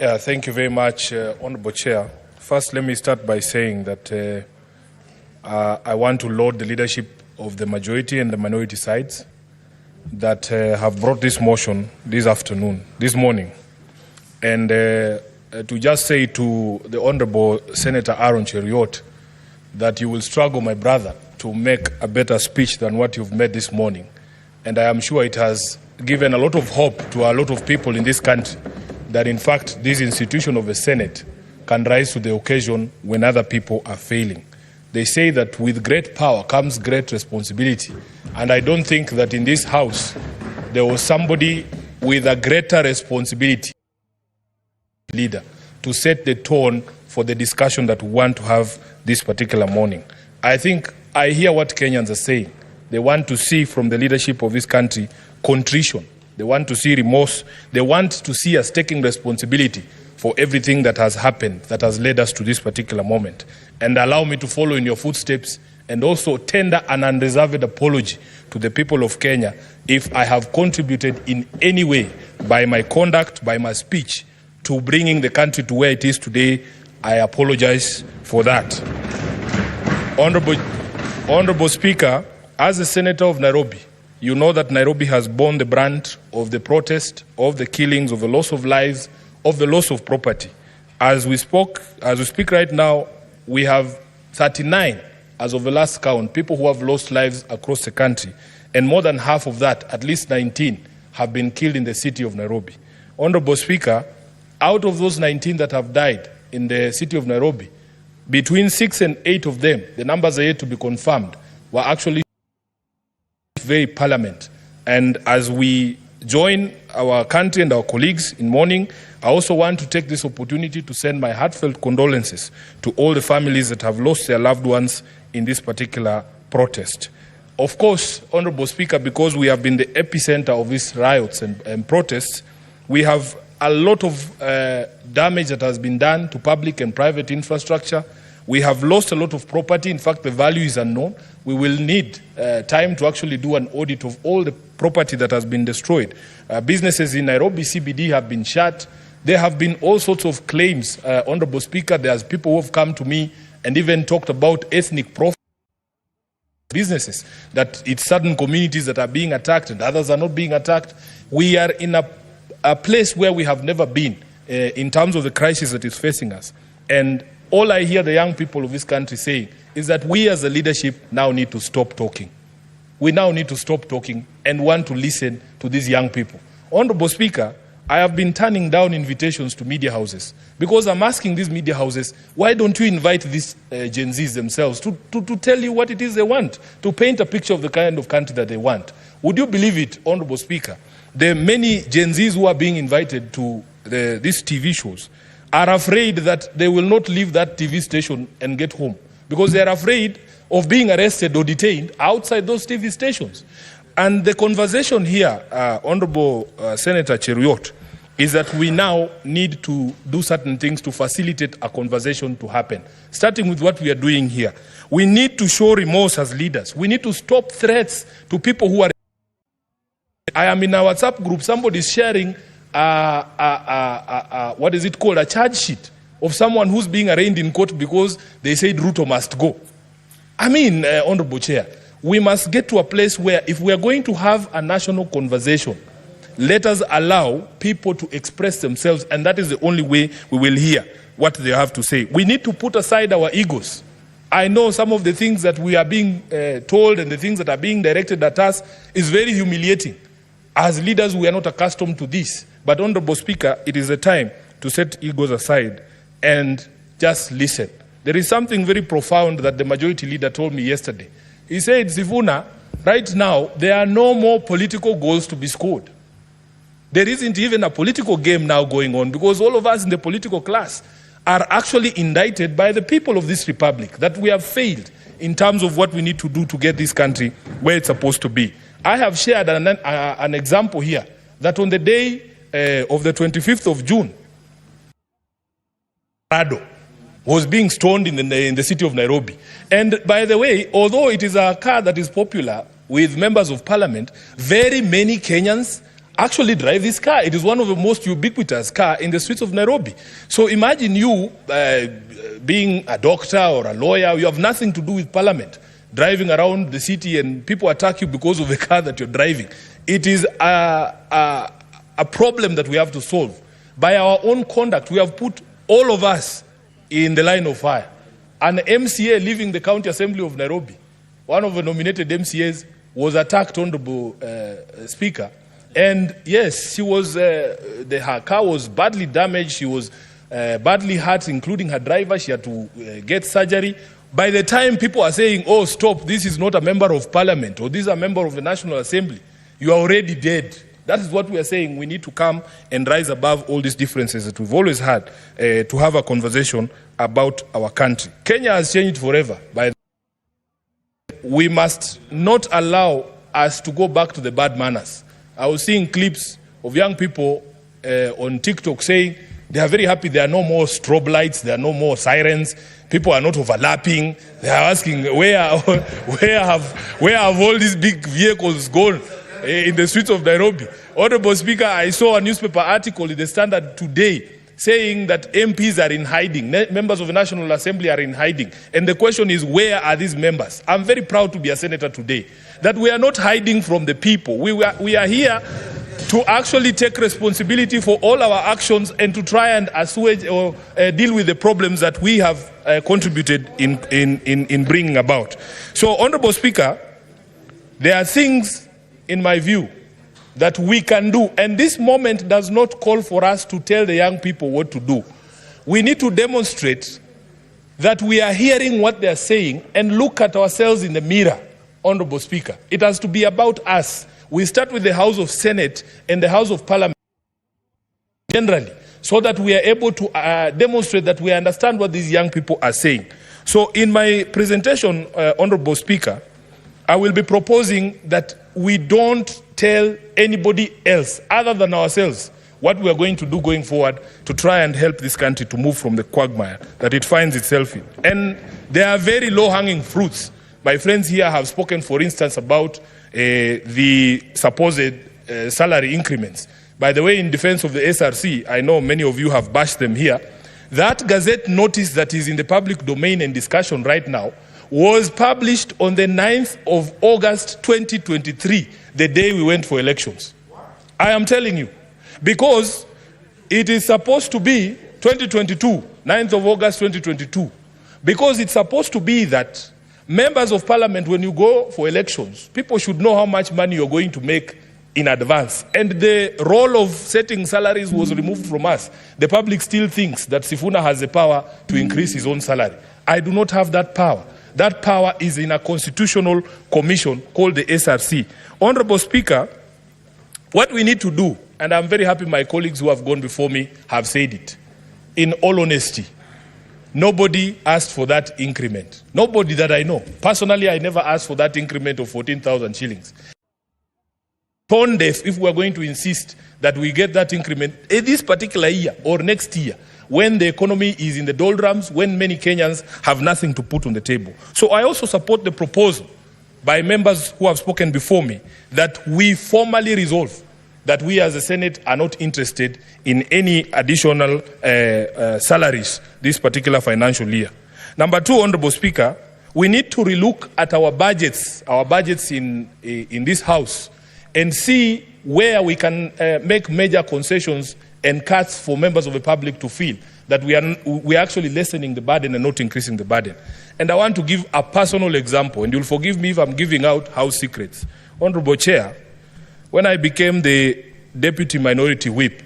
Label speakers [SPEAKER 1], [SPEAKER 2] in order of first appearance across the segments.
[SPEAKER 1] Yeah, thank you very much, Honorable Chair. First, let me start by saying that I want to laud the leadership of the majority and the minority sides that have brought this motion this morning. And to just say to the Honorable Senator Aaron Cheruiyot that you will struggle, my brother, to make a better speech than what you've made this morning. And I am sure it has given a lot of hope to a lot of people in this country that in fact this institution of the Senate can rise to the occasion when other people are failing. They say that with great power comes great responsibility. And I don't think that in this House there was somebody with a greater responsibility, leader, to set the tone for the discussion that we want to have this particular morning. I think I hear what Kenyans are saying. They want to see from the leadership of this country contrition. They want to see remorse. They want to see us taking responsibility for everything that has happened, that has led us to this particular moment. And allow me to follow in your footsteps and also tender an unreserved apology to the people of Kenya if I have contributed in any way by my conduct, by my speech, to bringing the country to where it is today. I apologize for that. Honorable Speaker, as a senator of Nairobi, you know that Nairobi has borne the brunt of the protest, of the killings, of the loss of lives, of the loss of property. As we speak right now, we have 39, as of the last count, people who have lost lives across the country. And more than half of that, at least 19, have been killed in the city of Nairobi. Honorable Speaker, out of those 19 that have died in the city of Nairobi, between 6 and 8 of them, the numbers are yet to be confirmed, were actually very parliament. And as we join our country and our colleagues in mourning, I also want to take this opportunity to send my heartfelt condolences to all the families that have lost their loved ones in this particular protest. Of course, Honorable Speaker, because we have been the epicenter of these riots and protests, we have a lot of damage that has been done to public and private infrastructure. We have lost a lot of property. In fact, the value is unknown. We will need time to actually do an audit of all the property that has been destroyed. Businesses in Nairobi CBD have been shut. There have been all sorts of claims, Honorable Speaker. There's people who have come to me and even talked about ethnic profile businesses, that it's certain communities that are being attacked and others are not being attacked. We are in a place where we have never been in terms of the crisis that is facing us. And all I hear the young people of this country saying is that we as a leadership now need to stop talking. We now need to stop talking and want to listen to these young people. Honorable Speaker, I have been turning down invitations to media houses because I'm asking these media houses, why don't you invite these Gen Zs themselves to tell you what it is they want, to paint a picture of the kind of country that they want? Would you believe it, Honorable Speaker? The many Gen Zs who are being invited to these TV shows are afraid that they will not leave that TV station and get home because they are afraid of being arrested or detained outside those TV stations. And the conversation here, Honorable Senator Cheruiyot, is that we now need to do certain things to facilitate a conversation to happen, starting with what we are doing here. We need to show remorse as leaders. We need to stop threats to people who are... I am in a WhatsApp group, somebody is sharing what is it called, a charge sheet of someone who's being arraigned in court because they said Ruto must go. I mean, Honorable Chair, we must get to a place where if we are going to have a national conversation, let us allow people to express themselves, and that is the only way we will hear what they have to say. We need to put aside our egos. I know some of the things that we are being told and the things that are being directed at us is very humiliating. As leaders, we are not accustomed to this. But, Honorable Speaker, it is a time to set egos aside and just listen. There is something very profound that the majority leader told me yesterday. He said, Sifuna, right now, there are no more political goals to be scored. There isn't even a political game now going on because all of us in the political class are actually indicted by the people of this republic that we have failed in terms of what we need to do to get this country where it's supposed to be. I have shared an example here that on the day of the 25th of June, Rado was being stoned in the city of Nairobi. And by the way, although it is a car that is popular with members of parliament, very many Kenyans actually drive this car. It is one of the most ubiquitous car in the streets of Nairobi. So imagine you being a doctor or a lawyer, you have nothing to do with parliament, driving around the city and people attack you because of the car that you're driving. It is a problem that we have to solve. By our own conduct, we have put all of us in the line of fire. An MCA leaving the County Assembly of Nairobi, one of the nominated MCAs, was attacked, Honorable Speaker. And yes, she was, her car was badly damaged. She was badly hurt, including her driver. She had to get surgery. By the time people are saying, oh, stop, this is not a member of parliament, or this is a member of the National Assembly, you are already dead. That is what we are saying. We need to come and rise above all these differences that we've always had to have a conversation about our country. Kenya has changed forever. We must not allow us to go back to the bad manners. I was seeing clips of young people on TikTok saying they are very happy there are no more strobe lights, there are no more sirens, people are not overlapping. They are asking where have all these big vehicles gone in the streets of Nairobi. Honorable Speaker, I saw a newspaper article in the Standard today saying that MPs are in hiding, members of the National Assembly are in hiding. And the question is, where are these members? I'm very proud to be a senator today, that we are not hiding from the people. We are here to actually take responsibility for all our actions and to try and assuage or deal with the problems that we have contributed in bringing about. So, Honorable Speaker, there are things, in my view, that we can do. And this moment does not call for us to tell the young people what to do. We need to demonstrate that we are hearing what they are saying and look at ourselves in the mirror, Honorable Speaker. It has to be about us. We start with the House of Senate and the House of Parliament generally, so that we are able to demonstrate that we understand what these young people are saying. So in my presentation, Honorable Speaker, I will be proposing that we don't tell anybody else other than ourselves what we are going to do going forward to try and help this country to move from the quagmire that it finds itself in. And there are very low-hanging fruits. My friends here have spoken, for instance, about the supposed salary increments. By the way, in defense of the SRC, I know many of you have bashed them here. That Gazette notice that is in the public domain and discussion right now was published on the 9th of August 2023, the day we went for elections. I am telling you, because it is supposed to be 2022, 9th of August 2022, because it's supposed to be that members of parliament, when you go for elections, people should know how much money you're going to make in advance. And the role of setting salaries was removed from us. The public still thinks that SIFUNA has the power to increase his own salary. I do not have that power. That power is in a constitutional commission called the SRC. Honorable Speaker, what we need to do, and I'm very happy my colleagues who have gone before me have said it, in all honesty, nobody asked for that increment. Nobody that I know. Personally, I never asked for that increment of 14,000 shillings. Tone deaf if we are going to insist that we get that increment this particular year or next year, when the economy is in the doldrums, when many Kenyans have nothing to put on the table. So I also support the proposal by members who have spoken before me that we formally resolve that we as a Senate are not interested in any additional salaries this particular financial year. Number two, Honorable Speaker, we need to relook at our budgets in this House, and see where we can make major concessions and cuts for members of the public to feel that we are actually lessening the burden and not increasing the burden. And I want to give a personal example, and you'll forgive me if I'm giving out house secrets. Honorable Chair, when I became the Deputy Minority Whip,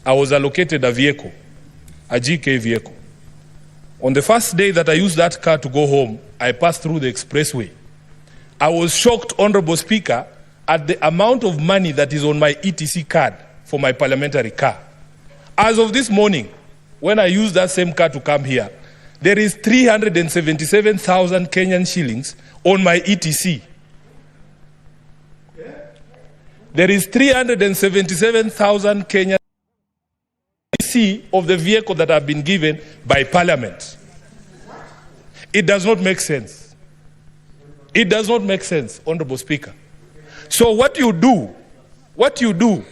[SPEAKER 1] I was allocated a vehicle, a GK vehicle. On the first day that I used that car to go home, I passed through the expressway. I was shocked, Honorable Speaker, at the amount of money that is on my ETC card for my parliamentary car. As of this morning, when I used that same car to come here, there is 377,000 Kenyan shillings on my ETC. There is 377,000 Kenyan ETC of the vehicle that have been given by Parliament. It does not make sense. It does not make sense, Honorable Speaker. So what you do what you do,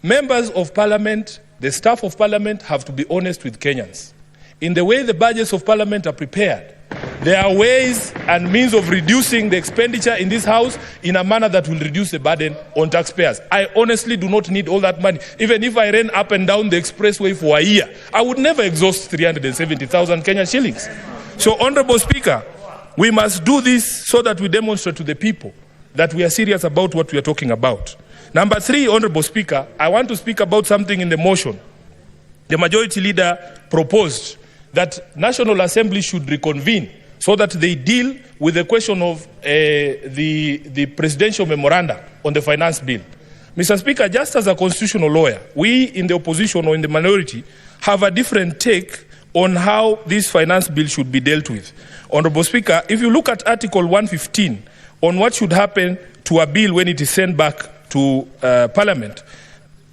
[SPEAKER 1] members of parliament, the staff of parliament have to be honest with Kenyans. In the way the budgets of parliament are prepared, there are ways and means of reducing the expenditure in this house in a manner that will reduce the burden on taxpayers. I honestly do not need all that money. Even if I ran up and down the expressway for a year, I would never exhaust 370,000 Kenyan shillings. So, Honorable Speaker, we must do this so that we demonstrate to the people that we are serious about what we are talking about. Number 3, Honorable Speaker, I want to speak about something in the motion. The majority leader proposed that National Assembly should reconvene so that they deal with the question of the presidential memorandum on the finance bill. Mr. Speaker, just as a constitutional lawyer, we in the opposition or in the minority have a different take on how this finance bill should be dealt with. Honorable Speaker, if you look at Article 115 on what should happen to a bill when it is sent back to Parliament,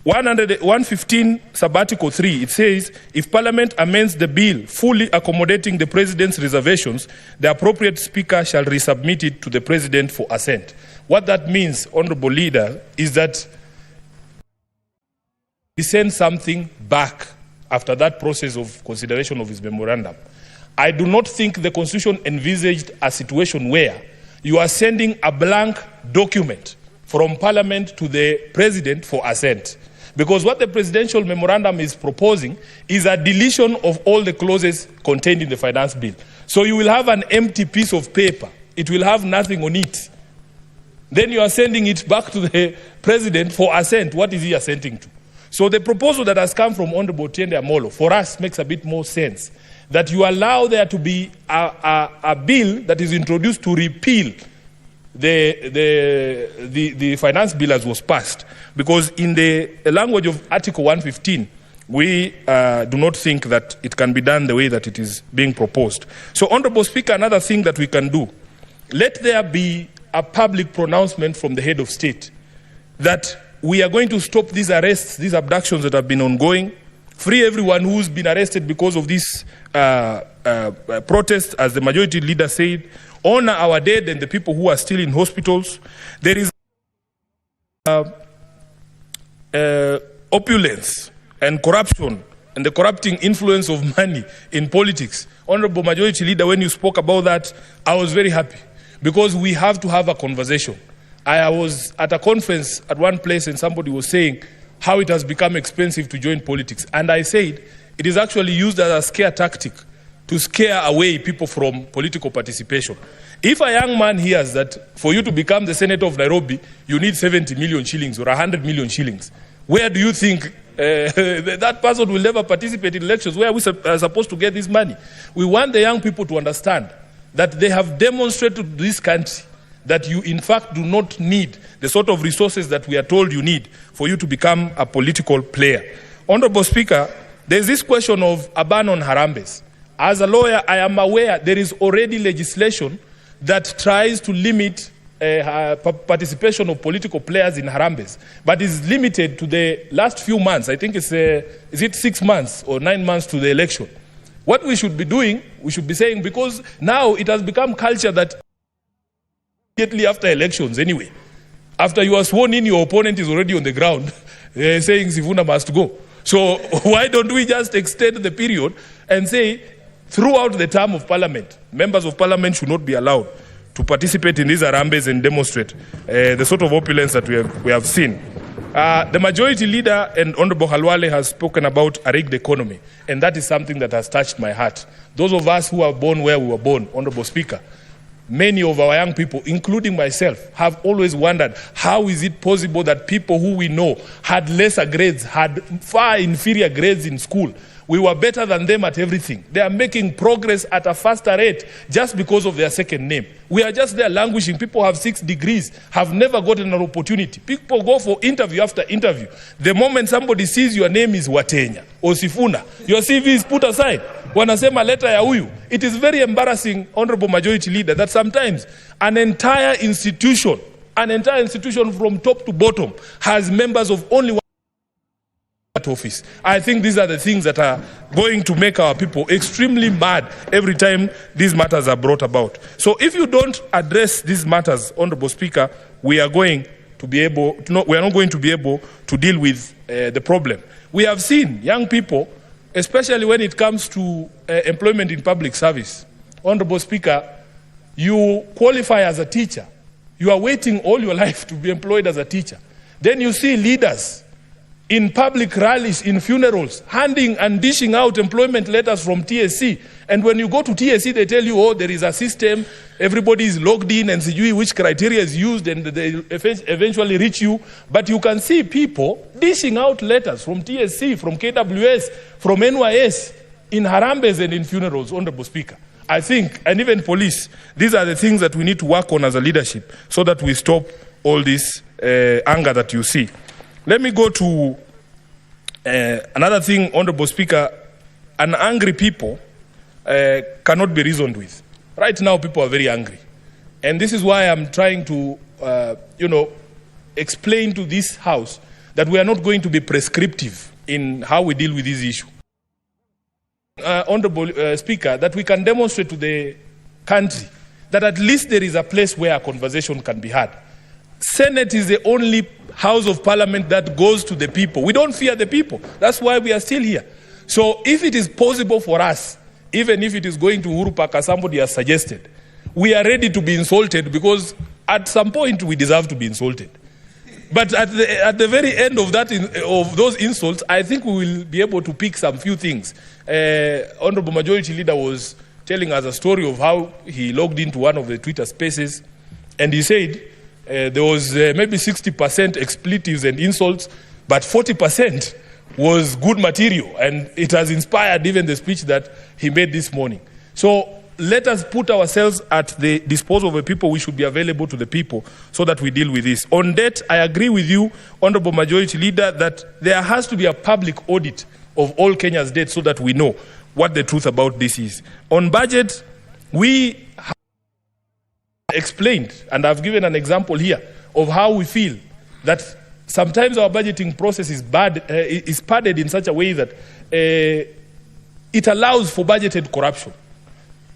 [SPEAKER 1] 115 sub-article 3, it says, if Parliament amends the bill fully accommodating the President's reservations, the appropriate Speaker shall resubmit it to the President for assent. What that means, Honourable Leader, is that he sends something back after that process of consideration of his memorandum. I do not think the Constitution envisaged a situation where you are sending a blank document from Parliament to the President for assent. Because what the presidential memorandum is proposing is a deletion of all the clauses contained in the finance bill. So you will have an empty piece of paper. It will have nothing on it. Then you are sending it back to the President for assent. What is he assenting to? So the proposal that has come from Honorable Tiende Amolo, for us, makes a bit more sense. That you allow there to be a bill that is introduced to repeal the finance bill as was passed, because in the language of Article 115 we do not think that it can be done the way that it is being proposed. So, Honourable Speaker, another thing that we can do, let there be a public pronouncement from the head of state that we are going to stop these arrests, these abductions that have been ongoing, free everyone who's been arrested because of this protest, as the majority leader said, honor our dead and the people who are still in hospitals. There is opulence and corruption and the corrupting influence of money in politics. Honorable Majority Leader, when you spoke about that, I was very happy, because we have to have a conversation. I was at a conference at one place and somebody was saying how it has become expensive to join politics. And I said it is actually used as a scare tactic to scare away people from political participation. If a young man hears that for you to become the Senator of Nairobi, you need 70 million shillings or 100 million shillings, where do you think that person will never participate in elections? Where are we supposed to get this money? We want the young people to understand that they have demonstrated to this country that you in fact do not need the sort of resources that we are told you need for you to become a political player. Honorable Speaker, there's this question of a ban on harambes. As a lawyer, I am aware there is already legislation that tries to limit participation of political players in harambes, but is limited to the last few months. I think it's, is it 6 months or 9 months to the election? What we should be doing, we should be saying, because now it has become culture that immediately after elections anyway, after you are sworn in, your opponent is already on the ground saying Sifuna must go. So why don't we just extend the period and say, throughout the term of Parliament, members of Parliament should not be allowed to participate in these harambes and demonstrate the sort of opulence that we have seen. The majority leader and Honorable Halwale has spoken about a rigged economy, and that is something that has touched my heart. Those of us who are born where we were born, Honorable Speaker, many of our young people, including myself, have always wondered how is it possible that people who we know had lesser grades, had far inferior grades in school. We were better than them at everything. They are making progress at a faster rate just because of their second name. We are just there languishing. People have 6 degrees, have never gotten an opportunity. People go for interview after interview. The moment somebody sees your name is Watenya or Sifuna, your CV is put aside. Wanasema leta ya huyu. It is very embarrassing, Honorable Majority Leader, that sometimes an entire institution from top to bottom has members of only one office. I think these are the things that are going to make our people extremely mad every time these matters are brought about. So if you don't address these matters, Honorable Speaker, we are going to be able to, we are not going to be able to deal with the problem. We have seen young people, especially when it comes to employment in public service. Honorable Speaker, you qualify as a teacher. You are waiting all your life to be employed as a teacher. Then you see leaders in public rallies, in funerals, handing and dishing out employment letters from TSC. And when you go to TSC, they tell you, oh, there is a system, everybody is logged in, and see which criteria is used, and they eventually reach you. But you can see people dishing out letters from TSC, from KWS, from NYS, in harambes and in funerals, Honorable Speaker. I think, and even police, these are the things that we need to work on as a leadership so that we stop all this anger that you see. Let me go to another thing, Honorable Speaker. An angry people cannot be reasoned with. Right now, people are very angry. And this is why I'm trying to, explain to this House that we are not going to be prescriptive in how we deal with this issue. Honorable Speaker, that we can demonstrate to the country that at least there is a place where a conversation can be had. Senate is the only House of Parliament that goes to the people. We don't fear the people. That's why we are still here. So if it is possible for us, even if it is going to Uhuru Park, as somebody has suggested, we are ready to be insulted, because at some point we deserve to be insulted. But at the very end of that, of those insults, I think we will be able to pick some few things. Honorable Majority Leader was telling us a story of how he logged into one of the Twitter spaces, and he said there was maybe 60% expletives and insults, but 40% was good material, and it has inspired even the speech that he made this morning. So let us put ourselves at the disposal of the people. We should be available to the people so that we deal with this. On debt, I agree with you, Honorable Majority Leader, that there has to be a public audit of all Kenya's debt so that we know what the truth about this is. On budget, we have explained, and I've given an example here of how we feel that sometimes our budgeting process is padded in such a way that it allows for budgeted corruption.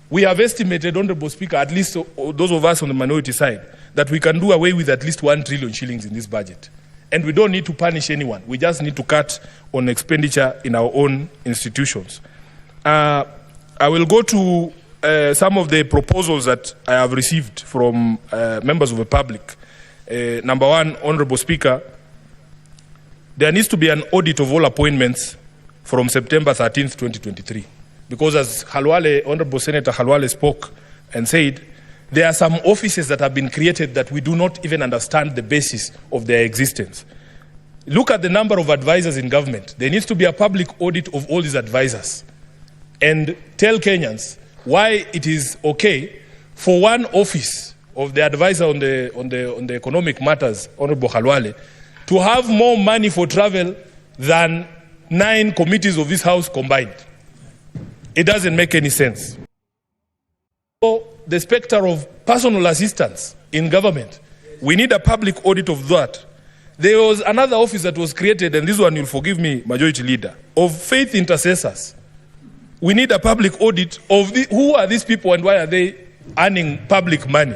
[SPEAKER 1] We have estimated, Honorable Speaker, at least those of us on the minority side, that we can do away with at least 1 trillion shillings in this budget. And we don't need to punish anyone. We just need to cut on expenditure in our own institutions. I will go to some of the proposals that I have received from members of the public. Number one, Honorable Speaker, there needs to be an audit of all appointments from September 13th, 2023. Because as Honorable Senator Halwale spoke and said, there are some offices that have been created that we do not even understand the basis of their existence. Look at the number of advisors in government. There needs to be a public audit of all these advisors. And tell Kenyans why it is okay for one office of the advisor on the economic matters, Honorable Halwale, to have more money for travel than 9 committees of this House combined. It doesn't make any sense. So the specter of personal assistance in government, we need a public audit of that. There was another office that was created, and this one you'll forgive me, Majority Leader, of faith intercessors. We need a public audit of who are these people and why are they earning public money.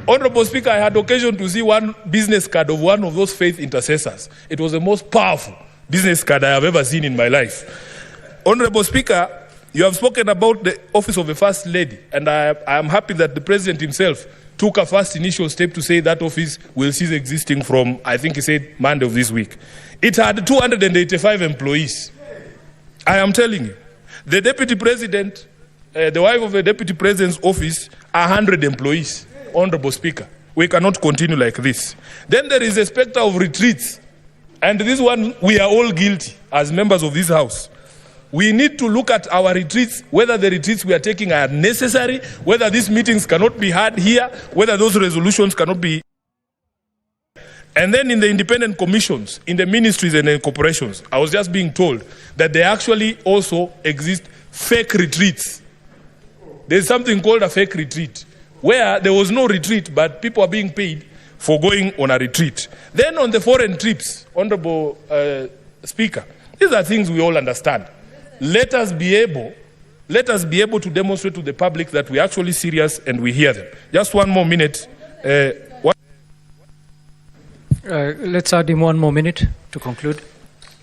[SPEAKER 1] Honorable Speaker, I had occasion to see one business card of one of those faith intercessors. It was the most powerful business card I have ever seen in my life. Honorable Speaker, you have spoken about the office of the First Lady, and I am happy that the President himself took a first initial step to say that office will cease existing from, I think he said, Monday of this week. It had 285 employees. I am telling you. The Deputy President, the wife of the Deputy President's office, 100 employees. Honorable Speaker, we cannot continue like this. Then there is a specter of retreats. And this one, we are all guilty as members of this House. We need to look at our retreats, whether the retreats we are taking are necessary, whether these meetings cannot be had here, whether those resolutions cannot be. And then in the independent commissions, in the ministries and the corporations, I was just being told that there actually also exist fake retreats. There's something called a fake retreat, where there was no retreat, but people are being paid for going on a retreat. Then on the foreign trips, Honorable Speaker, these are things we all understand. Let us be able to demonstrate to the public that we're actually serious and we hear them. Just one more minute.
[SPEAKER 2] Let's add him 1 more minute to conclude.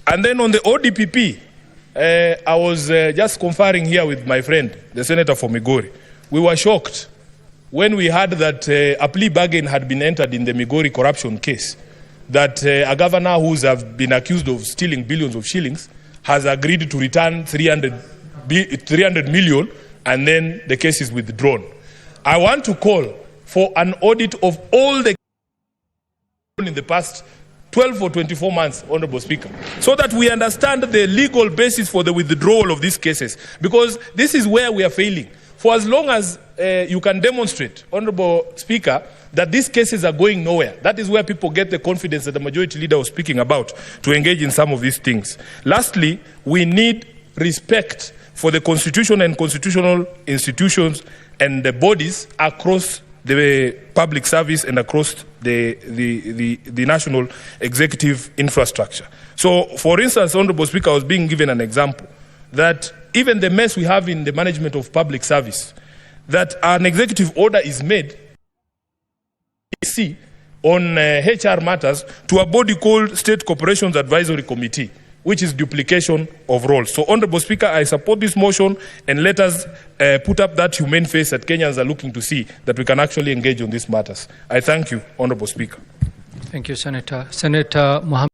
[SPEAKER 1] And then on the ODPP, I was just conferring here with my friend, the senator for Migori. We were shocked when we heard that a plea bargain had been entered in the Migori corruption case, that a governor who's been accused of stealing billions of shillings has agreed to return 300 million, and then the case is withdrawn. I want to call for an audit of all the in the past 12 or 24 months, Honorable Speaker, so that we understand the legal basis for the withdrawal of these cases, because this is where we are failing. For as long as you can demonstrate, Honorable Speaker, that these cases are going nowhere, that is where people get the confidence that the majority leader was speaking about to engage in some of these things. Lastly, we need respect for the Constitution and constitutional institutions and the bodies across the public service and across the national executive infrastructure. So, for instance, Honorable Speaker, I was being given an example that even the mess we have in the management of public service, that an executive order is made on HR matters to a body called State Corporations Advisory Committee, which is duplication of roles. So, Honorable Speaker, I support this motion, and let us put up that humane face that Kenyans are looking to see, that we can actually engage on these matters. I thank you, Honorable Speaker.
[SPEAKER 2] Thank you, Senator. Senator Mohammed.